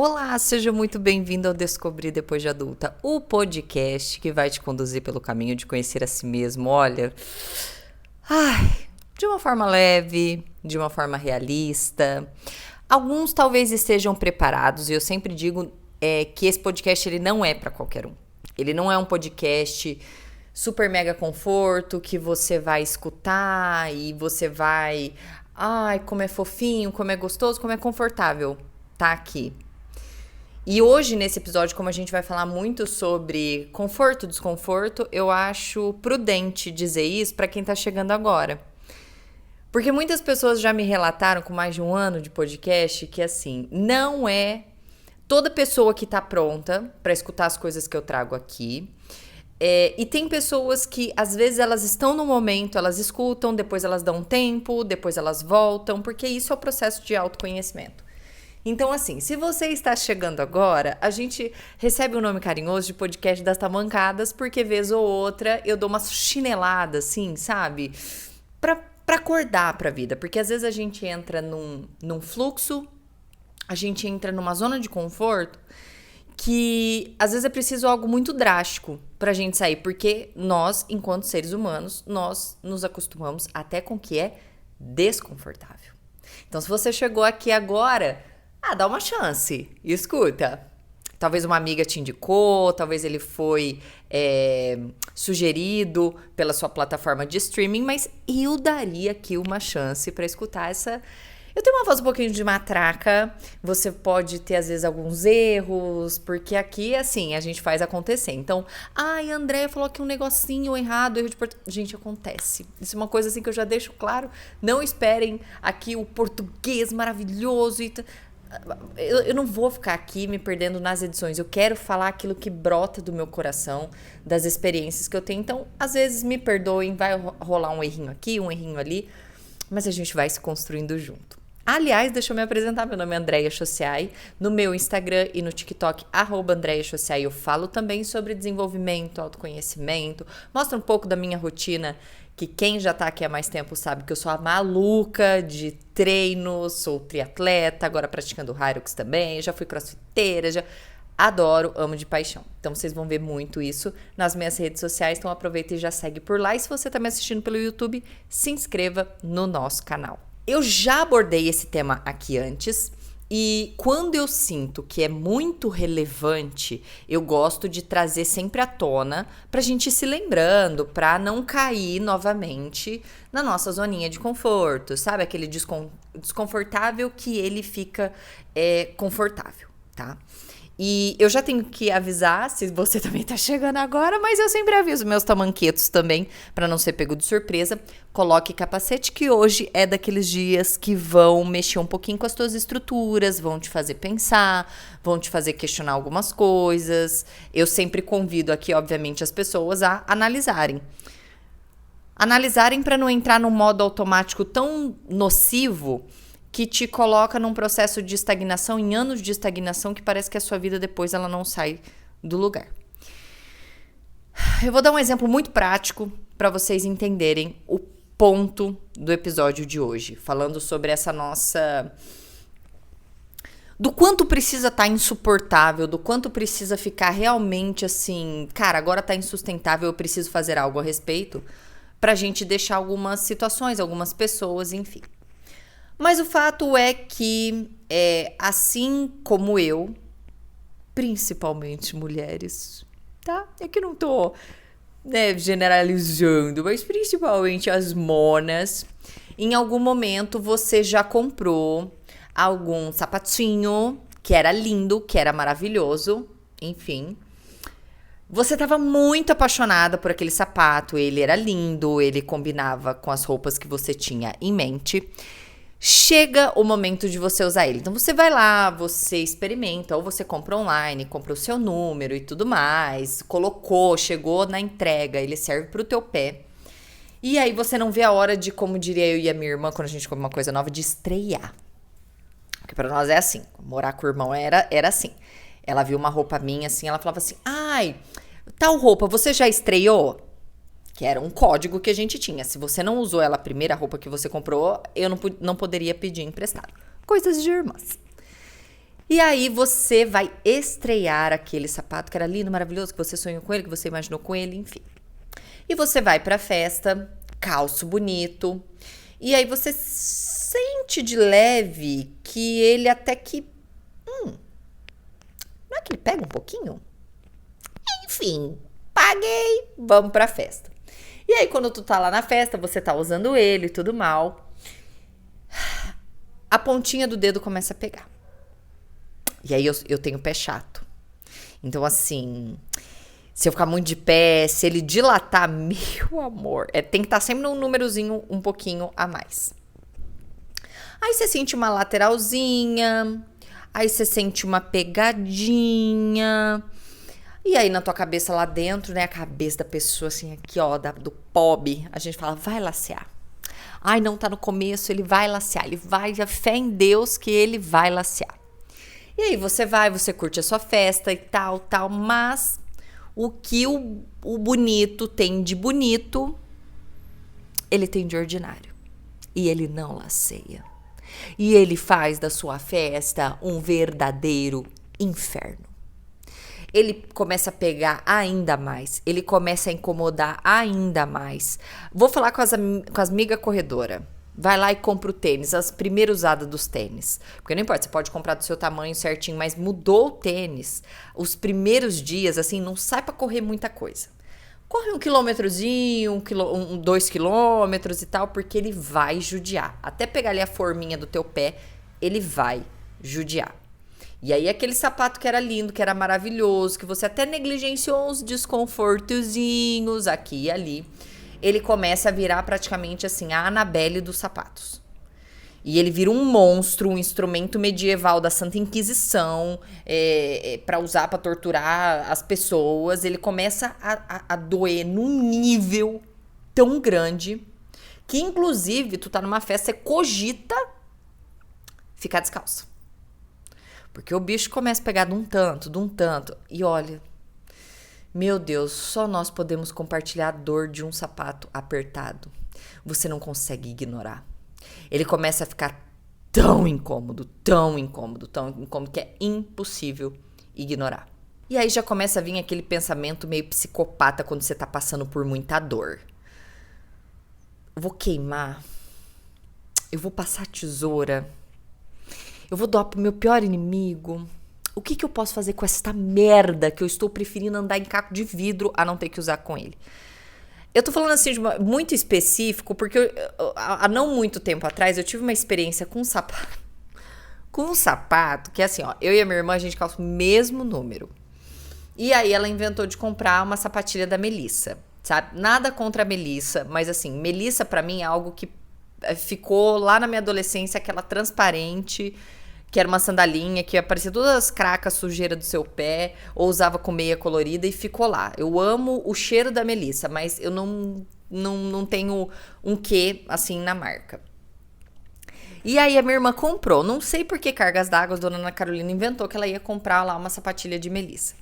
Olá, seja muito bem-vindo ao Descobrir Depois de Adulta, o podcast que vai te conduzir pelo caminho de conhecer a si mesmo. Olha, de uma forma leve, de uma forma realista. Alguns talvez estejam preparados, e eu sempre digo que esse podcast ele não é para qualquer um. Ele não é um podcast super mega conforto que você vai escutar e você vai, como é fofinho, como é gostoso, como é confortável tá aqui. E hoje, nesse episódio, como a gente vai falar muito sobre conforto e desconforto, eu acho prudente dizer isso para quem tá chegando agora. Porque muitas pessoas já me relataram com mais de um ano de podcast que, assim, não é toda pessoa que tá pronta para escutar as coisas que eu trago aqui. E tem pessoas que, às vezes, elas estão no momento, elas escutam, depois elas dão um tempo, depois elas voltam, porque isso é o processo de autoconhecimento. Então, assim, se você está chegando agora, a gente recebe um nome carinhoso de podcast das tamancadas, porque vez ou outra eu dou uma chinelada, assim, sabe? Pra acordar pra vida. Porque às vezes a gente entra num fluxo, a gente entra numa zona de conforto, que às vezes é preciso algo muito drástico pra gente sair. Porque nós, enquanto seres humanos, nós nos acostumamos até com o que é desconfortável. Então, se você chegou aqui agora... dá uma chance. Escuta. Talvez uma amiga te indicou, talvez ele foi sugerido pela sua plataforma de streaming, mas eu daria aqui uma chance para escutar essa... Eu tenho uma voz um pouquinho de matraca, você pode ter às vezes alguns erros, porque aqui, assim, a gente faz acontecer. Então, a Andréia falou aqui um negocinho errado, erro de português. Gente, acontece. Isso é uma coisa assim que eu já deixo claro. Não esperem aqui o português maravilhoso e... Eu não vou ficar aqui me perdendo nas edições. Eu quero falar aquilo que brota do meu coração, das experiências que eu tenho. Então, às vezes, me perdoem, vai rolar um errinho aqui, um errinho ali, mas a gente vai se construindo junto. Aliás, deixa eu me apresentar. Meu nome é Andréia Chociai. No meu Instagram e no TikTok, @Andréia Chociai, eu falo também sobre desenvolvimento, autoconhecimento. Mostro um pouco da minha rotina, que quem já tá aqui há mais tempo sabe que eu sou a maluca de treinos, sou triatleta, agora praticando Hyrox também, já fui crossfiteira, já adoro, amo de paixão. Então vocês vão ver muito isso nas minhas redes sociais, então aproveita e já segue por lá. E se você tá me assistindo pelo YouTube, se inscreva no nosso canal. Eu já abordei esse tema aqui antes. E quando eu sinto que é muito relevante, eu gosto de trazer sempre à tona pra gente ir se lembrando, pra não cair novamente na nossa zoninha de conforto, sabe? Aquele desconfortável que ele fica confortável, tá? E eu já tenho que avisar, se você também tá chegando agora, mas eu sempre aviso meus tamanquetos também, pra não ser pego de surpresa. Coloque capacete, que hoje é daqueles dias que vão mexer um pouquinho com as tuas estruturas, vão te fazer pensar, vão te fazer questionar algumas coisas. Eu sempre convido aqui, obviamente, as pessoas a analisarem. Analisarem para não entrar num modo automático tão nocivo que te coloca num processo de estagnação, em anos de estagnação, que parece que a sua vida depois ela não sai do lugar. Eu vou dar um exemplo muito prático para vocês entenderem o ponto do episódio de hoje, falando sobre essa nossa... do quanto precisa estar insuportável, do quanto precisa ficar realmente assim, cara, agora tá insustentável, eu preciso fazer algo a respeito, pra gente deixar algumas situações, algumas pessoas, enfim. Mas o fato é que, assim como eu, principalmente mulheres, tá? É que não tô, generalizando, mas principalmente as monas, em algum momento você já comprou algum sapatinho que era lindo, que era maravilhoso, enfim. Você estava muito apaixonada por aquele sapato, ele era lindo, ele combinava com as roupas que você tinha em mente. Chega o momento de você usar ele. Então, você vai lá, você experimenta, ou você compra online, compra o seu número e tudo mais, colocou, chegou na entrega, ele serve pro teu pé. E aí, você não vê a hora de, como diria eu e a minha irmã, quando a gente compra uma coisa nova, de estrear. Porque pra nós é assim, morar com o irmão era assim. Ela viu uma roupa minha, assim, ela falava assim, tal roupa, você já estreou? Que era um código que a gente tinha. Se você não usou ela a primeira roupa que você comprou, eu não poderia pedir emprestado. Coisas de irmãs. E aí você vai estrear aquele sapato que era lindo, maravilhoso, que você sonhou com ele, que você imaginou com ele, enfim. E você vai pra festa, calço bonito, e aí você sente de leve que ele até que... não é que ele pega um pouquinho? Enfim, paguei, vamos pra festa. E aí quando tu tá lá na festa, você tá usando ele e tudo mal, a pontinha do dedo começa a pegar. E aí eu tenho pé chato. Então assim, se eu ficar muito de pé, se ele dilatar, meu amor, tem que estar sempre num númerozinho um pouquinho a mais. Aí você sente uma lateralzinha, aí você sente uma pegadinha. E aí na tua cabeça lá dentro, né, a cabeça da pessoa assim aqui, ó, do pobre, a gente fala, vai lacear. Ai, não tá no começo, ele vai lacear, ele vai, a fé em Deus que ele vai lacear. E aí você vai, você curte a sua festa e tal, mas o que o bonito tem de bonito, ele tem de ordinário. E ele não laceia. E ele faz da sua festa um verdadeiro inferno. Ele começa a pegar ainda mais, ele começa a incomodar ainda mais. Vou falar com as migas corredoras. Vai lá e compra o tênis, as primeiras usadas dos tênis. Porque não importa, você pode comprar do seu tamanho certinho, mas mudou o tênis. Os dias, assim, não sai pra correr muita coisa. Corre 1 quilômetrozinho, 2 quilômetros e tal, porque ele vai judiar. Até pegar ali a forminha do teu pé, ele vai judiar. E aí aquele sapato que era lindo, que era maravilhoso, que você até negligenciou uns desconfortozinhos aqui e ali, ele começa a virar praticamente assim a Annabelle dos sapatos. E ele vira um monstro, um instrumento medieval da Santa Inquisição, para usar para torturar as pessoas. Ele começa a doer num nível tão grande que, inclusive, tu tá numa festa, você cogita ficar descalço. Porque o bicho começa a pegar de um tanto. E olha, meu Deus, só nós podemos compartilhar a dor de um sapato apertado. Você não consegue ignorar. Ele começa a ficar tão incômodo, que é impossível ignorar. E aí já começa a vir aquele pensamento meio psicopata quando você tá passando por muita dor. Eu vou queimar. Eu vou passar tesoura. Eu vou doar pro meu pior inimigo. O que eu posso fazer com esta merda que eu estou preferindo andar em caco de vidro a não ter que usar com ele? Eu tô falando assim de muito específico porque há não muito tempo atrás eu tive uma experiência com um sapato. Com um sapato que é assim, ó, eu e a minha irmã a gente calça o mesmo número. E aí ela inventou de comprar uma sapatilha da Melissa, sabe? Nada contra a Melissa, mas assim, Melissa pra mim é algo que ficou lá na minha adolescência, aquela transparente, que era uma sandalinha que aparecia todas as cracas, sujeira do seu pé, ou usava com meia colorida e ficou lá. Eu amo o cheiro da Melissa, mas eu não tenho um quê, assim, na marca. E aí a minha irmã comprou. Não sei por que cargas d'água, a dona Ana Carolina inventou que ela ia comprar lá uma sapatilha de Melissa.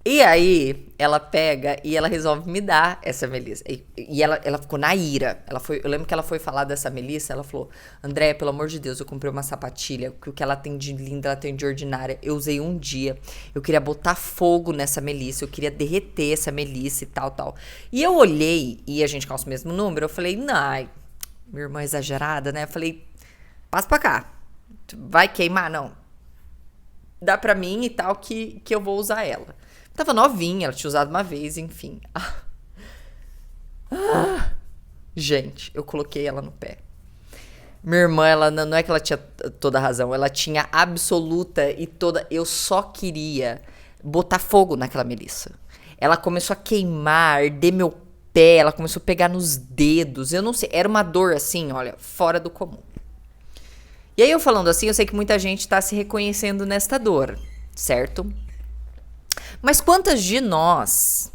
E aí, ela pega e ela resolve me dar essa Melissa. E ela ficou na ira. Eu lembro que ela foi falar dessa Melissa, ela falou, Andréia, pelo amor de Deus, eu comprei uma sapatilha, que o que ela tem de linda, ela tem de ordinária. Eu usei um dia. Eu queria botar fogo nessa Melissa, eu queria derreter essa Melissa e tal. E eu olhei, e a gente calça o mesmo número, eu falei, ai, minha irmã exagerada, né? Eu falei, passa pra cá. Vai queimar? Não. Dá pra mim e tal, que eu vou usar ela. Tava novinha, ela tinha usado uma vez, enfim. Gente, eu coloquei ela no pé. Minha irmã, ela não é que ela tinha toda a razão, ela tinha absoluta e toda... Eu só queria botar fogo naquela Melissa. Ela começou a queimar, arder meu pé, ela começou a pegar nos dedos, eu não sei, era uma dor assim, olha, fora do comum. E aí eu falando assim, eu sei que muita gente tá se reconhecendo nesta dor, certo? Mas quantas de nós,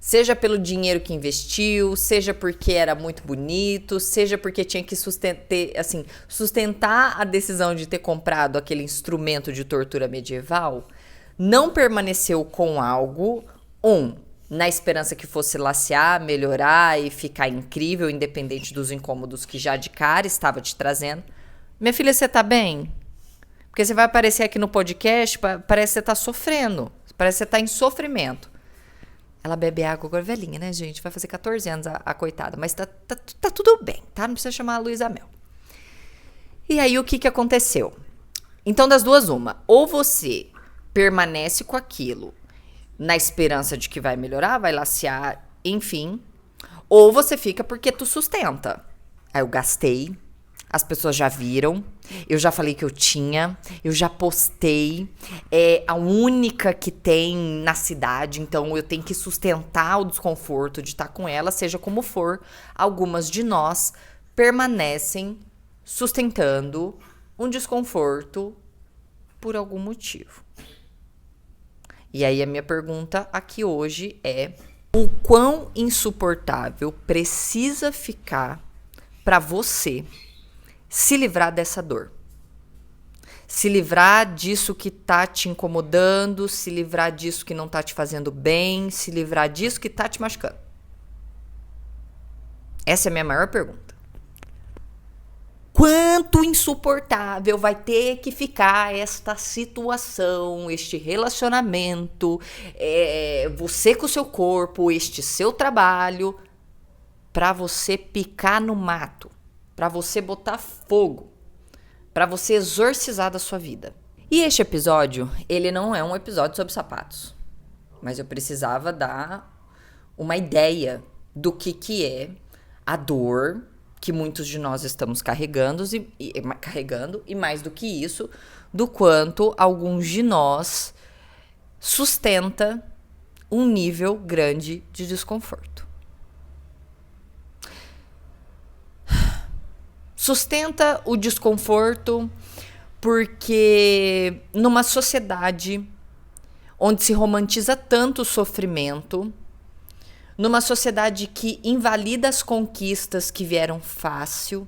seja pelo dinheiro que investiu, seja porque era muito bonito, seja porque tinha que sustentar a decisão de ter comprado aquele instrumento de tortura medieval, não permaneceu com algo, na esperança que fosse lacear, melhorar e ficar incrível, independente dos incômodos que já de cara estava te trazendo, Minha filha, você tá bem? Porque você vai aparecer aqui no podcast, parece que você tá sofrendo. Parece que você tá em sofrimento. Ela bebe água agora, velhinha, né, gente? Vai fazer 14 anos a coitada. Mas tá tudo bem, tá? Não precisa chamar a Luísa Mel. E aí, o que aconteceu? Então, das duas, uma. Ou você permanece com aquilo na esperança de que vai melhorar, vai lacear, enfim. Ou você fica porque tu sustenta. Aí eu gastei, as pessoas já viram, eu já falei que eu tinha, eu já postei, é a única que tem na cidade, então eu tenho que sustentar o desconforto de estar com ela, seja como for. Algumas de nós permanecem sustentando um desconforto por algum motivo. E aí a minha pergunta aqui hoje é: o quão insuportável precisa ficar para você se livrar dessa dor? Se livrar disso que tá te incomodando, se livrar disso que não tá te fazendo bem, se livrar disso que tá te machucando. Essa é a minha maior pergunta. Quanto insuportável vai ter que ficar esta situação, este relacionamento, você com o seu corpo, este seu trabalho, para você picar no mato, para você botar fogo, para você exorcizar da sua vida. E este episódio, ele não é um episódio sobre sapatos, mas eu precisava dar uma ideia do que é a dor que muitos de nós estamos carregando e mais do que isso, do quanto alguns de nós sustenta um nível grande de desconforto. Sustenta o desconforto porque numa sociedade onde se romantiza tanto o sofrimento, numa sociedade que invalida as conquistas que vieram fácil,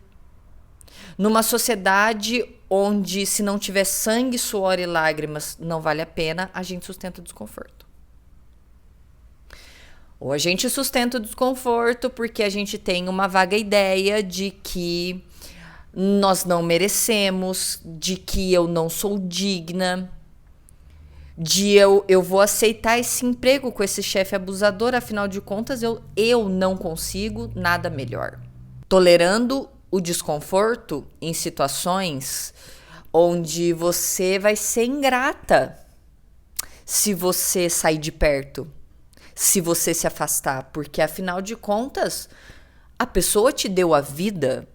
numa sociedade onde se não tiver sangue, suor e lágrimas não vale a pena, a gente sustenta o desconforto. Ou a gente sustenta o desconforto porque a gente tem uma vaga ideia de que nós não merecemos, de que eu não sou digna, de eu vou aceitar esse emprego com esse chefe abusador, afinal de contas eu não consigo nada melhor. Tolerando o desconforto em situações onde você vai ser ingrata se você sair de perto, se você se afastar, porque afinal de contas a pessoa te deu a vida,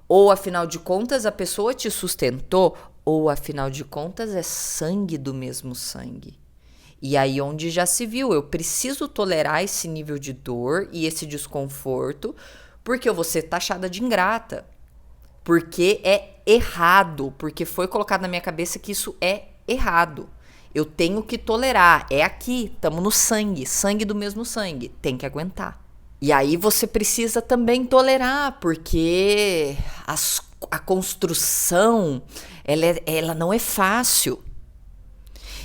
ou afinal de contas a pessoa te sustentou, ou afinal de contas é sangue do mesmo sangue. E aí onde já se viu, eu preciso tolerar esse nível de dor e esse desconforto, porque eu vou ser taxada de ingrata. Porque é errado, porque foi colocado na minha cabeça que isso é errado. Eu tenho que tolerar, é aqui, estamos no sangue, sangue do mesmo sangue, tem que aguentar. E aí você precisa também tolerar, porque a construção, ela não é fácil.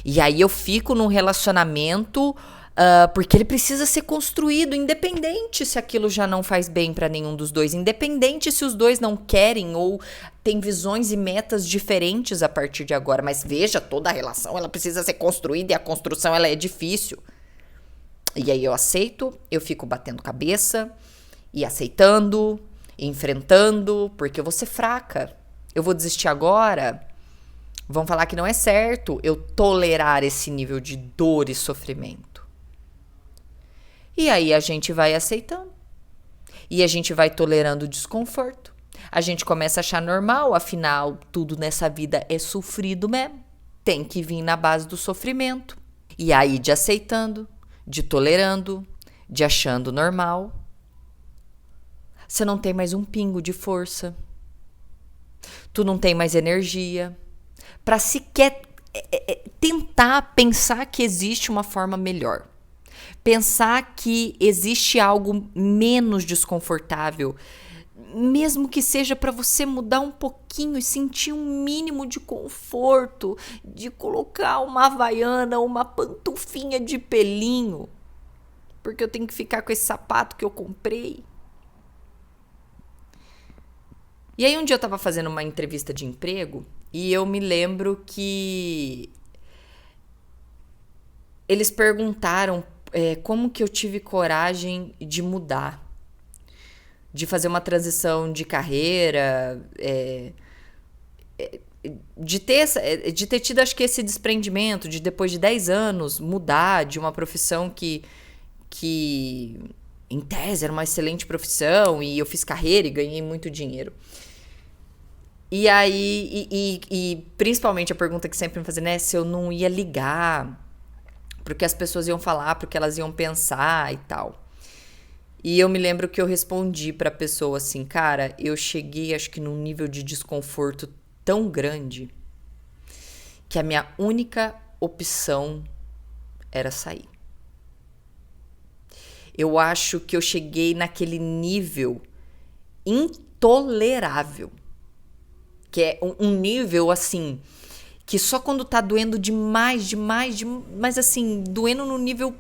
E aí eu fico num relacionamento porque ele precisa ser construído, independente se aquilo já não faz bem para nenhum dos dois, independente se os dois não querem ou têm visões e metas diferentes a partir de agora. Mas veja, toda a relação ela precisa ser construída e a construção ela é difícil. E aí eu aceito, eu fico batendo cabeça e aceitando, enfrentando, porque eu vou ser fraca. Eu vou desistir agora. Vão falar que não é certo eu tolerar esse nível de dor e sofrimento. E aí a gente vai aceitando. E a gente vai tolerando o desconforto. A gente começa a achar normal, afinal, tudo nessa vida é sofrido mesmo. Tem que vir na base do sofrimento. E aí de aceitando, de tolerando, de achando normal, você não tem mais um pingo de força. Tu não tem mais energia para sequer tentar pensar que existe uma forma melhor. Pensar que existe algo menos desconfortável, mesmo que seja para você mudar um pouquinho e sentir um mínimo de conforto, de colocar uma havaiana ou uma pantufinha de pelinho, porque eu tenho que ficar com esse sapato que eu comprei. E aí um dia eu tava fazendo uma entrevista de emprego e eu me lembro que eles perguntaram como que eu tive coragem de mudar, de fazer uma transição de carreira, de ter tido, acho que, esse desprendimento, de depois de 10 anos mudar de uma profissão que em tese era uma excelente profissão e eu fiz carreira e ganhei muito dinheiro. E aí, e principalmente a pergunta que sempre me fazem, né, se eu não ia ligar porque as pessoas iam falar, porque elas iam pensar e tal. E eu me lembro que eu respondi pra pessoa assim, cara, eu cheguei acho que num nível de desconforto tão grande que a minha única opção era sair. Eu acho que eu cheguei naquele nível intolerável, que é um nível assim, que só quando tá doendo demais, mas assim, doendo no nível...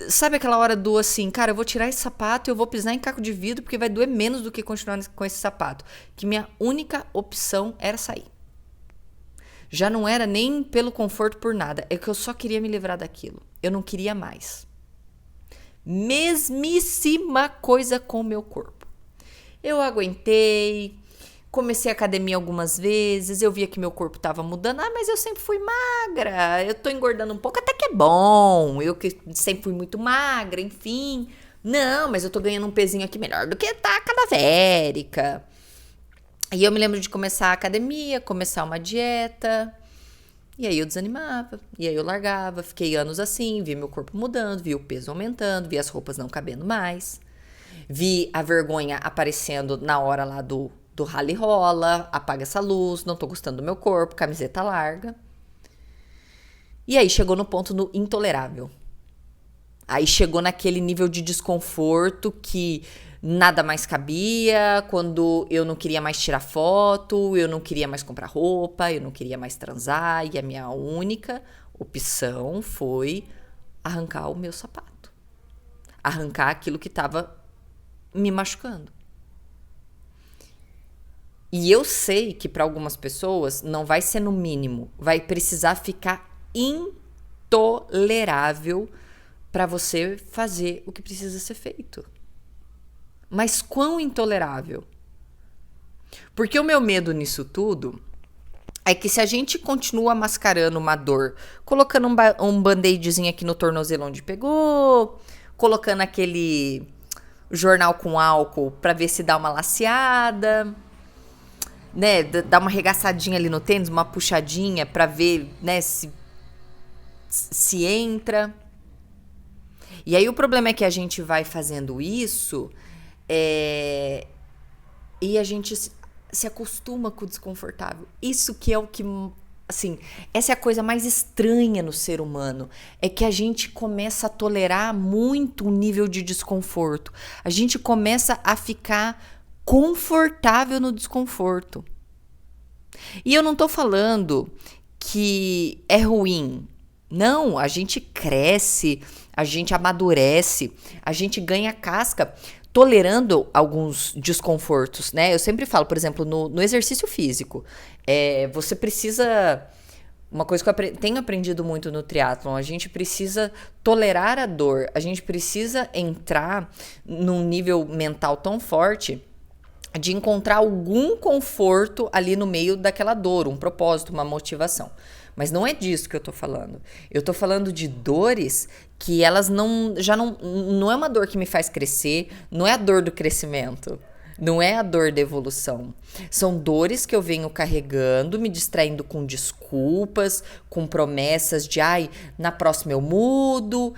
Sabe aquela hora do assim, cara, eu vou tirar esse sapato e eu vou pisar em caco de vidro porque vai doer menos do que continuar com esse sapato. Que minha única opção era sair. Já não era nem pelo conforto, por nada. É que eu só queria me livrar daquilo. Eu não queria mais. Mesmíssima coisa com o meu corpo. Eu aguentei, comecei a academia algumas vezes, eu via que meu corpo tava mudando. Ah, mas eu sempre fui magra, eu tô engordando um pouco, até que é bom. Eu que sempre fui muito magra, enfim. Não, mas eu tô ganhando um pezinho aqui melhor do que tá cadavérica. E eu me lembro de começar a academia, começar uma dieta. E aí eu desanimava, e aí eu largava. Fiquei anos assim, vi meu corpo mudando, vi o peso aumentando, vi as roupas não cabendo mais. Vi a vergonha aparecendo na hora lá do rally rola, apaga essa luz, não tô gostando do meu corpo, camiseta larga. E aí chegou no ponto do intolerável. Aí chegou naquele nível de desconforto que nada mais cabia, quando eu não queria mais tirar foto, eu não queria mais comprar roupa, eu não queria mais transar, e a minha única opção foi arrancar o meu sapato. Arrancar aquilo que estava me machucando. E eu sei que para algumas pessoas não vai ser no mínimo, vai precisar ficar intolerável para você fazer o que precisa ser feito. Mas quão intolerável? Porque o meu medo nisso tudo é que se a gente continua mascarando uma dor, colocando um band-aidzinho aqui no tornozelo onde pegou, colocando aquele jornal com álcool para ver se dá uma laceada, né, dá uma arregaçadinha ali no tênis, uma puxadinha para ver, né, se entra. E aí o problema é que a gente vai fazendo isso e a gente se acostuma com o desconfortável. Isso que é o que, assim, essa é a coisa mais estranha no ser humano, é que a gente começa a tolerar muito um nível de desconforto. A gente começa a ficar confortável no desconforto. E eu não tô falando que é ruim. Não, a gente cresce, a gente amadurece, a gente ganha casca tolerando alguns desconfortos, né? Eu sempre falo, por exemplo, no exercício físico, você precisa... Uma coisa que eu tenho aprendido muito no triatlon, a gente precisa tolerar a dor, a gente precisa entrar num nível mental tão forte de encontrar algum conforto ali no meio daquela dor, um propósito, uma motivação. Mas não é disso que eu tô falando. Eu tô falando de dores que elas não é uma dor que me faz crescer, não é a dor do crescimento, não é a dor da evolução. São dores que eu venho carregando, me distraindo com desculpas, com promessas de, na próxima eu mudo,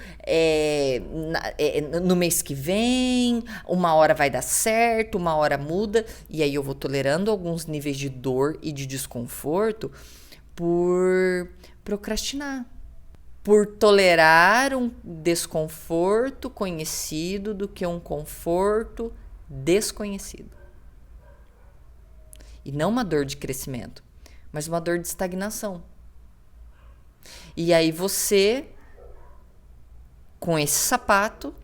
no mês que vem, uma hora vai dar certo, uma hora muda. E aí eu vou tolerando alguns níveis de dor e de desconforto por procrastinar. Por tolerar um desconforto conhecido do que um conforto desconhecido. E não uma dor de crescimento, mas uma dor de estagnação. E aí você, com esse sapato,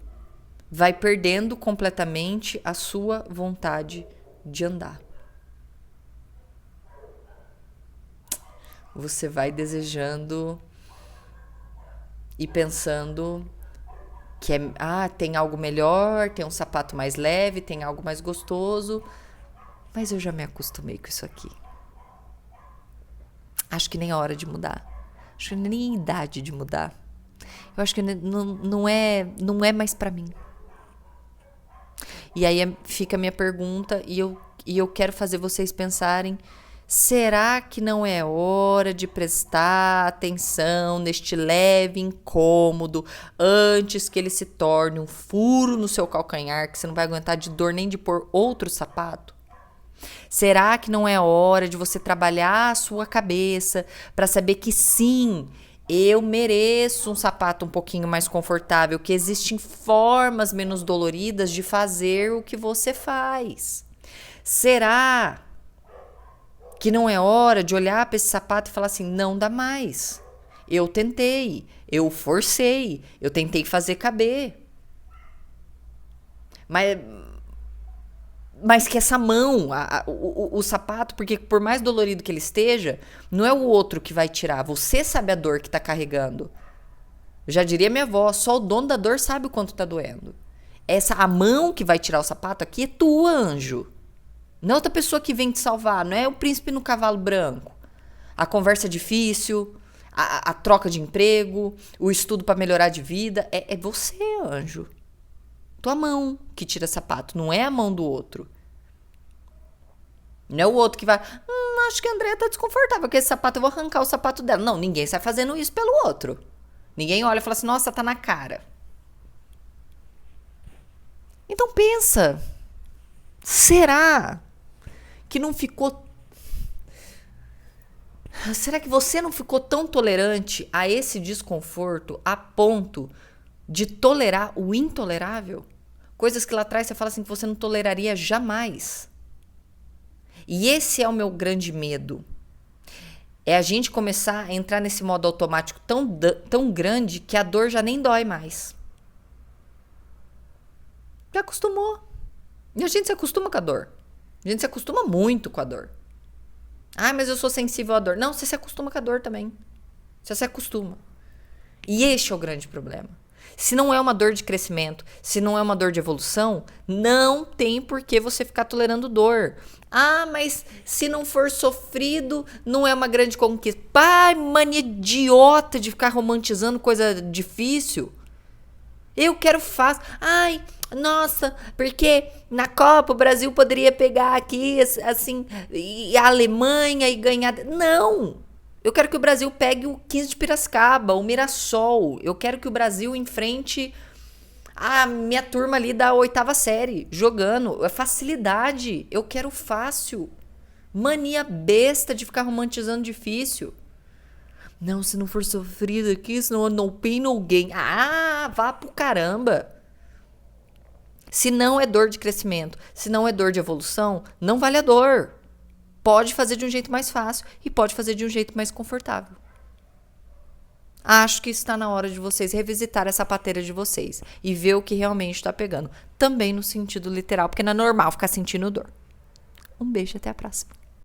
vai perdendo completamente a sua vontade de andar. Você vai desejando e pensando que tem algo melhor, tem um sapato mais leve, tem algo mais gostoso, mas eu já me acostumei com isso aqui. Acho que nem é hora de mudar. Acho que nem é idade de mudar. Eu acho que não é mais pra mim. E aí fica a minha pergunta e eu quero fazer vocês pensarem: será que não é hora de prestar atenção neste leve incômodo antes que ele se torne um furo no seu calcanhar que você não vai aguentar de dor nem de pôr outro sapato? Será que não é hora de você trabalhar a sua cabeça para saber que sim, eu mereço um sapato um pouquinho mais confortável, que existem formas menos doloridas de fazer o que você faz? Será que não é hora de olhar para esse sapato e falar assim: não dá mais. Eu tentei, eu forcei, eu tentei fazer caber. Mas que essa mão, o sapato, porque por mais dolorido que ele esteja, não é o outro que vai tirar. Você sabe a dor que está carregando. Já diria minha avó, só o dono da dor sabe o quanto está doendo. A mão que vai tirar o sapato aqui é tua, anjo. Não é outra pessoa que vem te salvar, não é o príncipe no cavalo branco. A conversa difícil, a troca de emprego, o estudo para melhorar de vida, é você, anjo. Tua mão que tira sapato, não é a mão do outro. Não é o outro que vai, acho que a Andréia tá desconfortável com esse sapato, eu vou arrancar o sapato dela. Não, ninguém sai fazendo isso pelo outro. Ninguém olha e fala assim: nossa, tá na cara. Então pensa, será que não ficou... Será que você não ficou tão tolerante a esse desconforto a ponto de tolerar o intolerável? Coisas que lá atrás você fala assim que você não toleraria jamais. E esse é o meu grande medo. É a gente começar a entrar nesse modo automático tão grande que a dor já nem dói mais. Já acostumou. E a gente se acostuma com a dor. A gente se acostuma muito com a dor. Mas eu sou sensível à dor. Não, você se acostuma com a dor também. Você se acostuma. E este é o grande problema. Se não é uma dor de crescimento, se não é uma dor de evolução, não tem por que você ficar tolerando dor. Mas se não for sofrido, não é uma grande conquista. Mania idiota de ficar romantizando coisa difícil. Eu quero fácil. Nossa, porque na Copa o Brasil poderia pegar aqui, assim, e a Alemanha e ganhar. Não! Eu quero que o Brasil pegue o 15 de Piracicaba, o Mirassol. Eu quero que o Brasil enfrente a minha turma ali da 8ª série, jogando. É facilidade. Eu quero fácil. Mania besta de ficar romantizando difícil. Não, se não for sofrido aqui, senão no pain, no gain. Vá pro caramba. Se não é dor de crescimento, se não é dor de evolução, não vale a dor. Pode fazer de um jeito mais fácil e pode fazer de um jeito mais confortável. Acho que está na hora de vocês revisitar essa sapateira de vocês e ver o que realmente está pegando. Também no sentido literal, porque não é normal ficar sentindo dor. Um beijo e até a próxima.